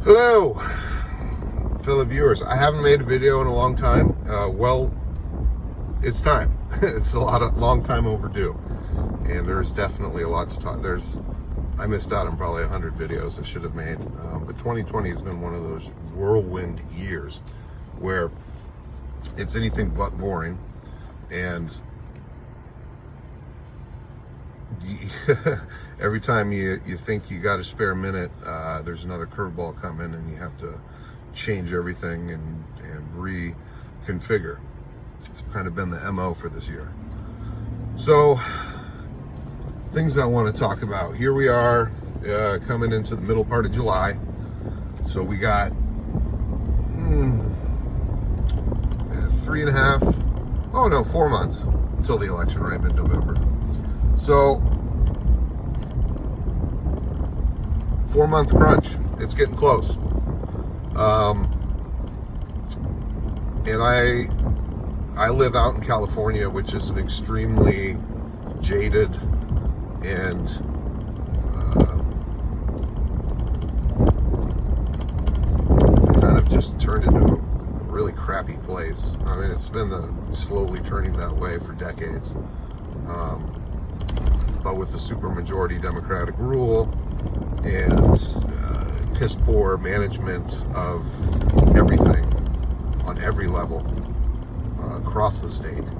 Hello, fellow viewers. I haven't made a video in a long time. Well, it's time. It's long time overdue, and there's definitely a lot to talk. I missed out on probably 100 videos I should have made, but 2020 has been one of those whirlwind years where it's anything but boring, and every time you think you got a spare minute, there's another curveball coming and you have to change everything and reconfigure. It's kind of been the MO for this year. So, things I want to talk about. Here we are, coming into the middle part of July. So we got 4 months until the election, right? Mid-November. So, 4-month crunch. It's getting close. And I live out in California, which is an extremely jaded and kind of just turned into a really crappy place. I mean, it's been slowly turning that way for decades. But with the supermajority Democratic rule and piss poor management of everything on every level across the state,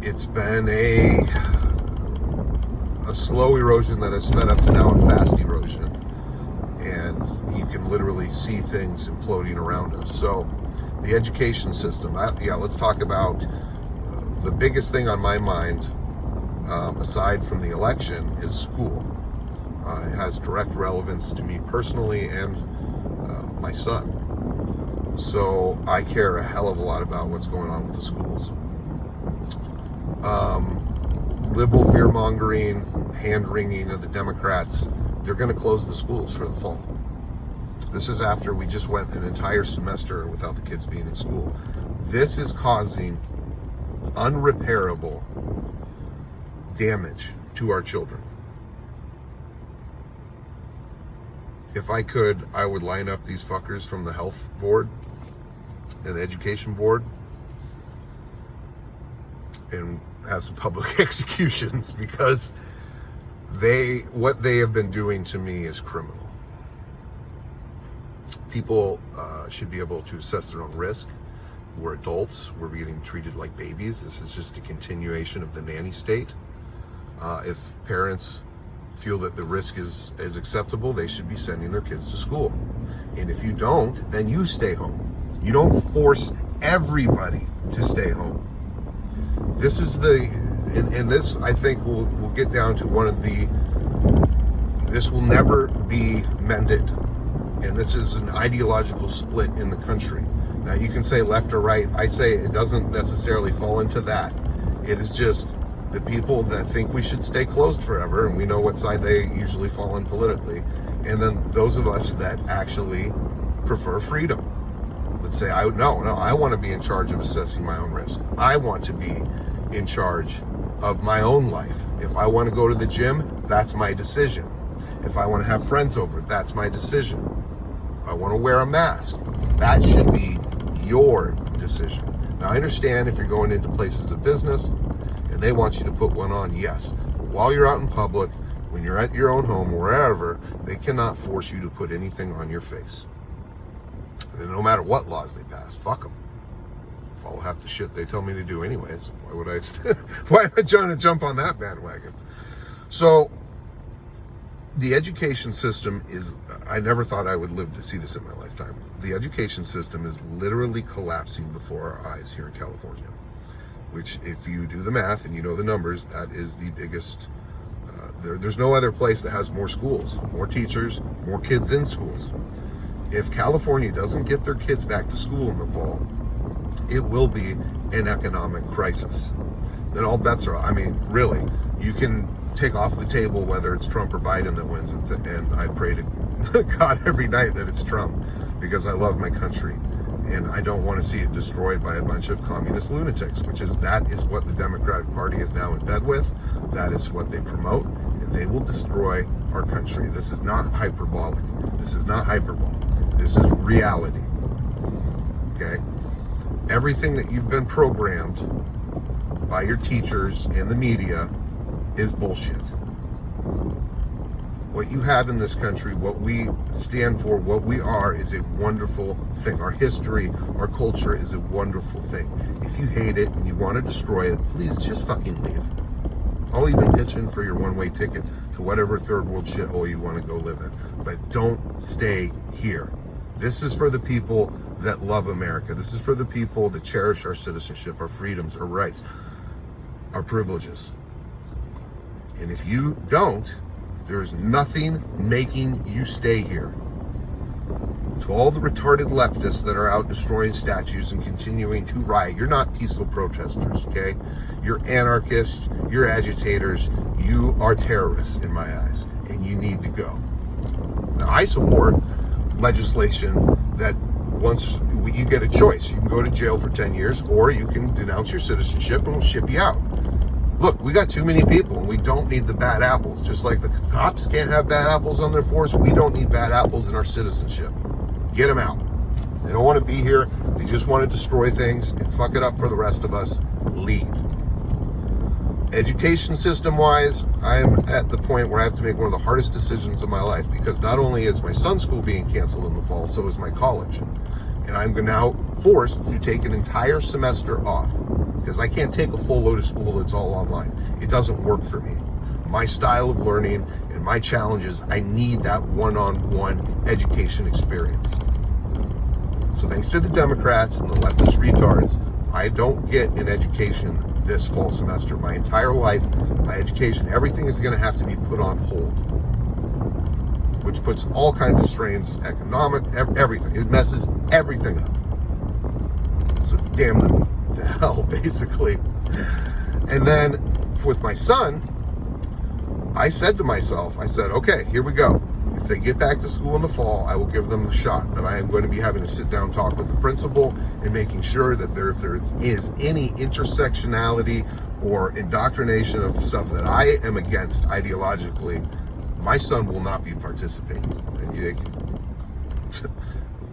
it's been a slow erosion that has sped up to now a fast erosion, and you can literally see things imploding around us. So the education system, let's talk about the biggest thing on my mind, aside from the election, is school. It has direct relevance to me personally and my son. So I care a hell of a lot about what's going on with the schools. Liberal fear-mongering, hand-wringing of the Democrats, they're going to close the schools for the fall. This is after we just went an entire semester without the kids being in school. This is causing unrepairable damage to our children. If I could, I would line up these fuckers from the health board and the education board and have some public executions, because what they have been doing to me is criminal. People should be able to assess their own risk. We're adults. We're getting treated like babies. This is just a continuation of the nanny state. If parents feel that the risk is acceptable, they should be sending their kids to school. And if you don't, then you stay home. You don't force everybody to stay home. This is and this, I think, will get down to this will never be mended. And this is an ideological split in the country. Now, you can say left or right. I say it doesn't necessarily fall into that. It is just the people that think we should stay closed forever, and we know what side they usually fall in politically, and then those of us that actually prefer freedom. Let's say, I want to be in charge of assessing my own risk. I want to be in charge of my own life. If I want to go to the gym, that's my decision. If I want to have friends over, that's my decision. If I want to wear a mask, that should be your decision. Now, I understand if you're going into places of business and they want you to put one on, yes. But while you're out in public, when you're at your own home, wherever, they cannot force you to put anything on your face. And no matter what laws they pass, fuck them. Follow half the shit they tell me to do anyways. Why am I trying to jump on that bandwagon? So, the education system I never thought I would live to see this in my lifetime. The education system is literally collapsing before our eyes here in California, which, if you do the math and you know the numbers, that is the biggest. There's no other place that has more schools, more teachers, more kids in schools. If California doesn't get their kids back to school in the fall, it will be an economic crisis. Then all bets are, really, you can take off the table whether it's Trump or Biden that wins, and I pray to God every night that it's Trump, because I love my country and I don't want to see it destroyed by a bunch of communist lunatics, that is what the Democratic Party is now in bed with. That is what they promote, and they will destroy our country. This is not hyperbolic. This is not hyperbole. This is reality. Okay? Everything that you've been programmed by your teachers and the media is bullshit. What you have in this country, what we stand for, what we are, is a wonderful thing. Our history, our culture is a wonderful thing. If you hate it and you want to destroy it, please just fucking leave. I'll even pitch in for your one-way ticket to whatever third world shithole you want to go live in. But don't stay here. This is for the people that love America. This is for the people that cherish our citizenship, our freedoms, our rights, our privileges. And if you don't, there's nothing making you stay here. To all the retarded leftists that are out destroying statues and continuing to riot, you're not peaceful protesters, okay? You're anarchists, you're agitators, you are terrorists in my eyes, and you need to go. Now, I support legislation that once you get a choice, you can go to jail for 10 years, or you can denounce your citizenship and we'll ship you out. Look, we got too many people and we don't need the bad apples. Just like the cops can't have bad apples on their force, we don't need bad apples in our citizenship. Get them out. They don't want to be here. They just want to destroy things and fuck it up for the rest of us. Leave. Education system wise, I am at the point where I have to make one of the hardest decisions of my life, because not only is my son's school being canceled in the fall, so is my college. And I'm now forced to take an entire semester off, because I can't take a full load of school that's all online. It doesn't work for me. My style of learning and my challenges, I need that one-on-one education experience. So thanks to the Democrats and the leftist retards, I don't get an education this fall semester. My entire life, my education, everything is going to have to be put on hold, which puts all kinds of strains, economic, everything. It messes everything up. So damn them to hell, basically. And then with my son, I said to myself, okay, here we go. If they get back to school in the fall, I will give them a shot. But I am going to be having a sit-down talk with the principal and making sure that if there is any intersectionality or indoctrination of stuff that I am against ideologically, my son will not be participating. And they can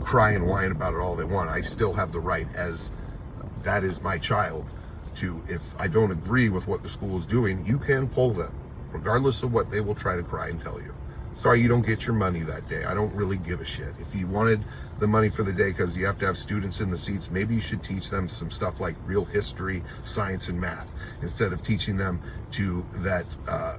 cry and whine about it all they want. I still have the right, as that is my child, to, if I don't agree with what the school is doing, you can pull them. Regardless of what, they will try to cry and tell you. Sorry you don't get your money that day. I don't really give a shit. If you wanted the money for the day because you have to have students in the seats, maybe you should teach them some stuff like real history, science, and math, instead of teaching them to that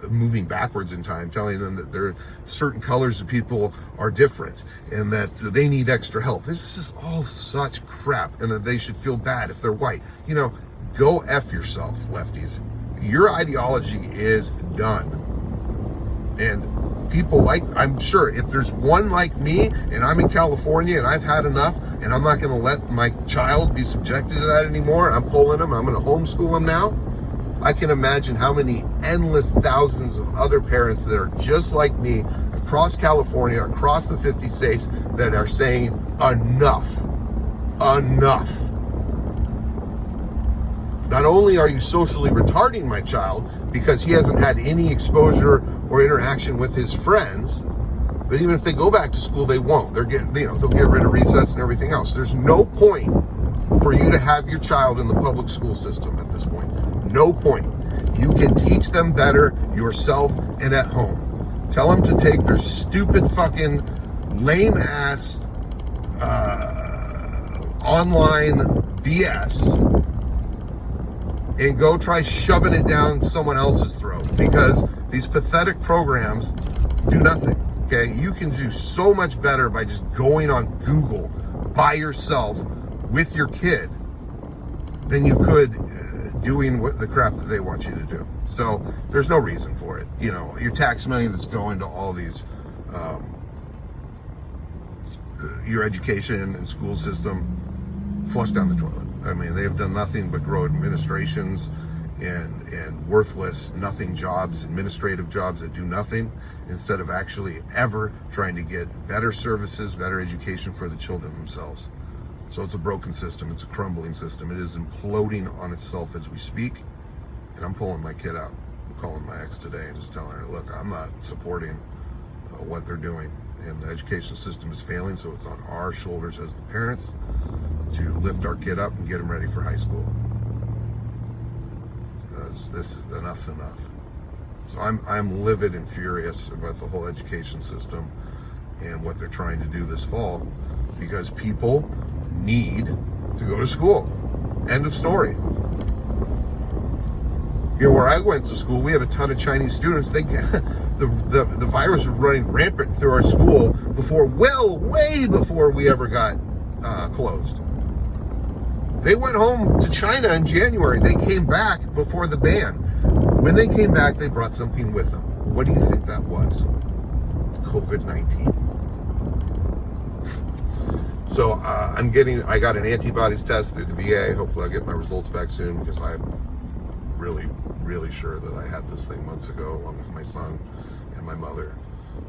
moving backwards in time, telling them that there are certain colors of people are different and that they need extra help. This is all such crap, and that they should feel bad if they're white. You know, go F yourself, lefties. Your ideology is done. And people like, I'm sure if there's one like me and I'm in California and I've had enough and I'm not going to let my child be subjected to that anymore, I'm pulling him, I'm going to homeschool him now. I can imagine how many endless thousands of other parents that are just like me across California, across the 50 states, that are saying enough. Not only are you socially retarding my child because he hasn't had any exposure or interaction with his friends, but even if they go back to school, they won't. They'll get rid of recess and everything else. There's no point for you to have your child in the public school system at this point. No point. You can teach them better yourself and at home. Tell them to take their stupid fucking lame ass online BS and go try shoving it down someone else's throat, because these pathetic programs do nothing, okay? You can do so much better by just going on Google by yourself with your kid than you could doing the crap that they want you to do. So there's no reason for it. You know, your tax money that's going to all these, your education and school system, flush down the toilet. I mean, they have done nothing but grow administrations and worthless nothing jobs, administrative jobs that do nothing, instead of actually ever trying to get better services, better education for the children themselves. So it's a broken system. It's a crumbling system. It is imploding on itself as we speak. And I'm pulling my kid out. I'm calling my ex today and just telling her, look, I'm not supporting what they're doing. And the education system is failing, so it's on our shoulders as the parents to lift our kid up and get him ready for high school. Because enough's enough. So I'm livid and furious about the whole education system and what they're trying to do this fall, because people need to go to school. End of story. Here where I went to school, we have a ton of Chinese students. The virus was running rampant through our school way before we ever got closed. They went home to China in January. They came back before the ban. When they came back, they brought something with them. What do you think that was? COVID-19. So I got an antibodies test through the VA. Hopefully I'll get my results back soon, because I'm really sure that I had this thing months ago, along with my son and my mother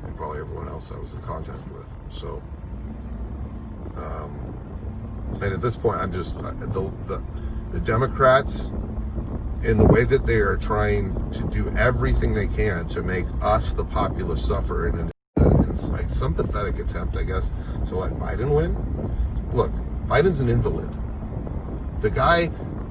and probably everyone else I was in contact with. So, and at this point, I'm just, the Democrats, in the way that they are trying to do everything they can to make us, the populace, suffer in like some pathetic attempt, I guess, to let Biden win. Look, Biden's an invalid. The guy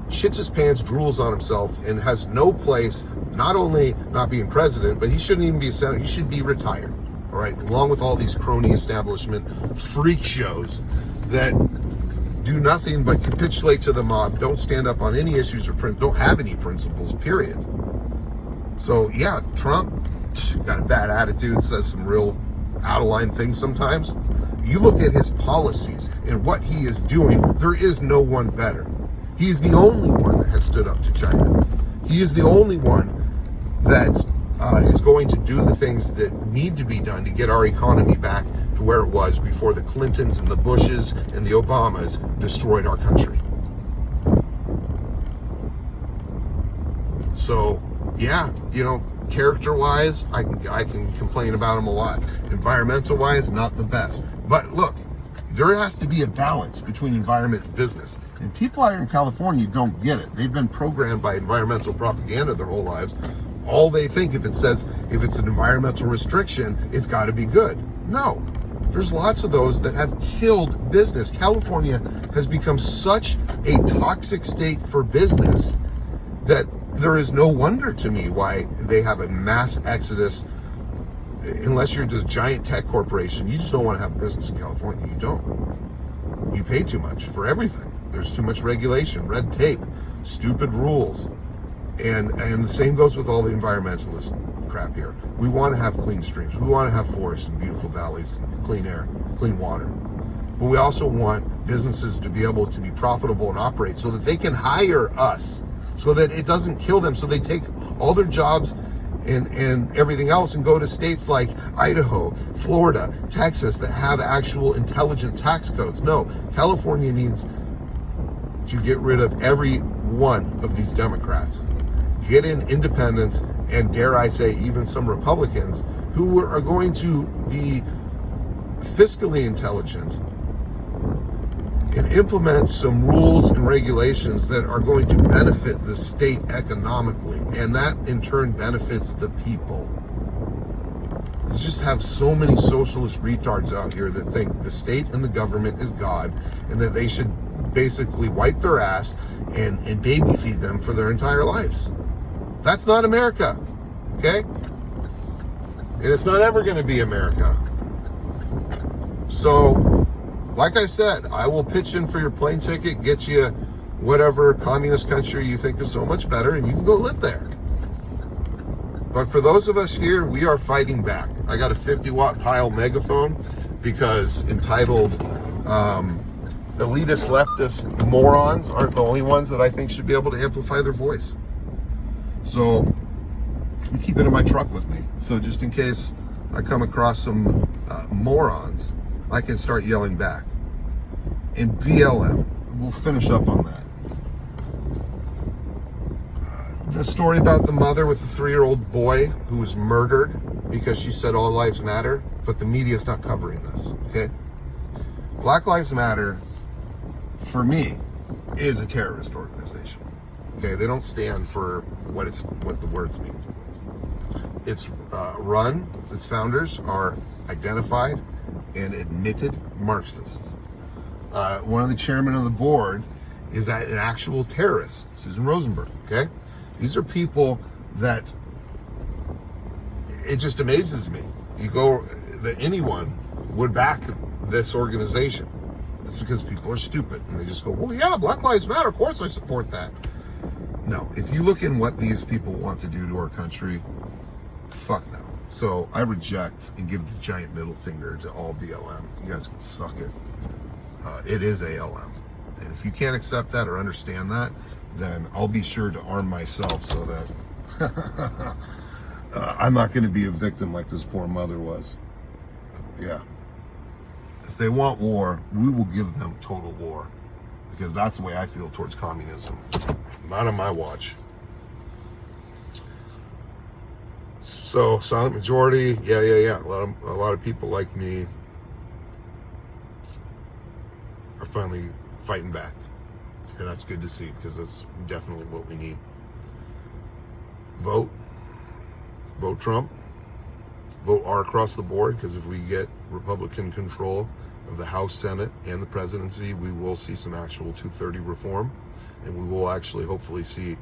shits his pants, drools on himself, and has no place, not only not being president, but he shouldn't even be a senator. He should be retired, all right? Along with all these crony establishment freak shows that do nothing but capitulate to the mob, don't stand up on any issues or don't have any principles, period. So yeah, Trump got a bad attitude, says some real out of line things sometimes. You look at his policies and what he is doing, there is no one better. He's the only one that has stood up to China. He is the only one that is going to do the things that need to be done to get our economy back to where it was before the Clintons and the Bushes and the Obamas destroyed our country. So, yeah, character-wise, I can complain about him a lot. Environmental-wise, not the best. But look, there has to be a balance between environment and business. And people out here in California don't get it. They've been programmed by environmental propaganda their whole lives. All they think, if it's an environmental restriction, it's got to be good. No, there's lots of those that have killed business. California has become such a toxic state for business that there is no wonder to me why they have a mass exodus. Unless you're just a giant tech corporation, you just don't want to have a business in California. You don't. You pay too much for everything. There's too much regulation, red tape, stupid rules. And the same goes with all the environmentalist crap here. We want to have clean streams. We want to have forests and beautiful valleys and clean air, clean water. But we also want businesses to be able to be profitable and operate so that they can hire us, so that it doesn't kill them, so they take all their jobs and everything else and go to states like Idaho, Florida, Texas that have actual intelligent tax codes. No, California needs to get rid of every one of these Democrats. Get in independents and, dare I say, even some Republicans who are going to be fiscally intelligent and implement some rules and regulations that are going to benefit the state economically, and that in turn benefits the people. You just have so many socialist retards out here that think the state and the government is God, and that they should basically wipe their ass and baby feed them for their entire lives. That's not America, okay? And it's not ever going to be America. So, like I said, I will pitch in for your plane ticket, get you whatever communist country you think is so much better, and you can go live there. But for those of us here, we are fighting back. I got a 50-watt pile megaphone because entitled elitist leftist morons aren't the only ones that I think should be able to amplify their voice. So I keep it in my truck with me. So just in case I come across some morons, I can start yelling back. And BLM, we'll finish up on that. The story about the mother with the 3-year-old boy who was murdered because she said all lives matter, but the media's not covering this, okay? Black Lives Matter, for me, is a terrorist organization. Okay, they don't stand for what the words mean. Its founders are identified and admitted Marxists. One of the chairmen of the board is an actual terrorist, Susan Rosenberg, okay? These are people that, it just amazes me. That anyone would back this organization. It's because people are stupid and they just go, well, yeah, Black Lives Matter, of course I support that. No, if you look in what these people want to do to our country, fuck no. So I reject and give the giant middle finger to all BLM. You guys can suck it. It is ALM. And if you can't accept that or understand that, then I'll be sure to arm myself so that I'm not going to be a victim like this poor mother was. Yeah. If they want war, we will give them total war. Because that's the way I feel towards communism. Not on my watch. So, silent majority, yeah. A lot of people like me are finally fighting back. And that's good to see, because that's definitely what we need. Vote Trump. Vote R across the board, because if we get Republican control of the House, Senate, and the presidency, we will see some actual 230 reform, and we will actually hopefully see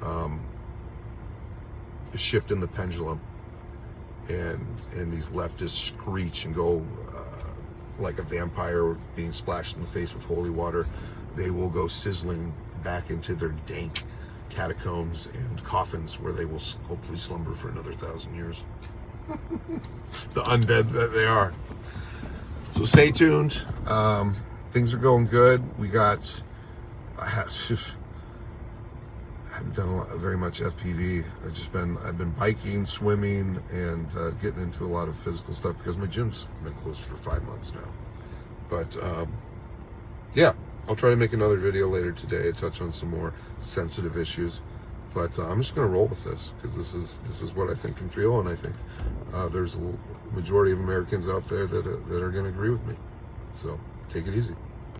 a shift in the pendulum, and these leftists screech and go like a vampire being splashed in the face with holy water. They will go sizzling back into their dank catacombs and coffins, where they will hopefully slumber for another 1,000 years. The undead that they are. So stay tuned. Things are going good. I haven't done very much FPV. I've been biking, swimming, and getting into a lot of physical stuff, because my gym's been closed for 5 months now. But yeah, I'll try to make another video later today, touch on some more sensitive issues. But I'm just going to roll with this, because this is what I think and feel, and I think there's a majority of Americans out there that are going to agree with me. So take it easy.